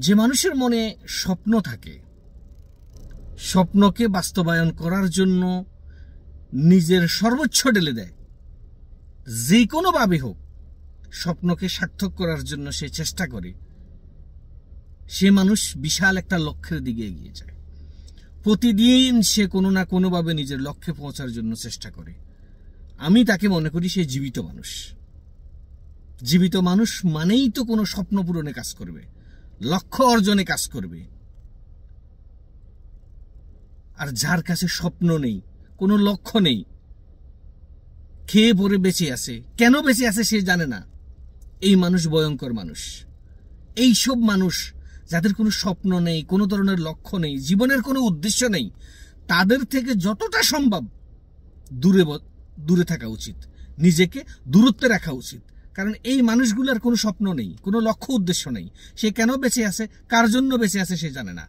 যে মানুষের মনে স্বপ্ন থাকে, স্বপ্নকে বাস্তবায়ন করার জন্য নিজের সর্বোচ্চ ঢেলে দেয়, যে কোনোভাবে হোক স্বপ্নকে সার্থক করার জন্য সে চেষ্টা করে, সে মানুষ বিশাল একটা লক্ষ্যের দিকে এগিয়ে যায়। প্রতিদিন সে কোনো না কোনোভাবে নিজের লক্ষ্যে পৌঁছার জন্য চেষ্টা করে। আমি তাকে মনে করি সে জীবিত মানুষ। জীবিত মানুষ মানেই তো কোনো স্বপ্ন পূরণে কাজ করবে, লক্ষ্য অর্জনে কাজ করবে। আর যার কাছে স্বপ্ন নেই, কোনো লক্ষ্য নেই, খেয়ে পরে বেঁচে আছে, কেন বেঁচে আছে সে জানে না, এই মানুষ ভয়ঙ্কর মানুষ। এইসব মানুষ যাদের কোনো স্বপ্ন নেই, কোনো ধরনের লক্ষ্য নেই, জীবনের কোনো উদ্দেশ্য নেই, তাদের থেকে যতটা সম্ভব দূরে থাকা উচিত, নিজেকে দূরত্বে রাখা উচিত। কারণ এই মানুষগুলোর কোনো স্বপ্ন নেই, কোনো লক্ষ্য উদ্দেশ্য নেই। সে কেন বেঁচে আছে, কার জন্য বেঁচে আছে সে জানে না।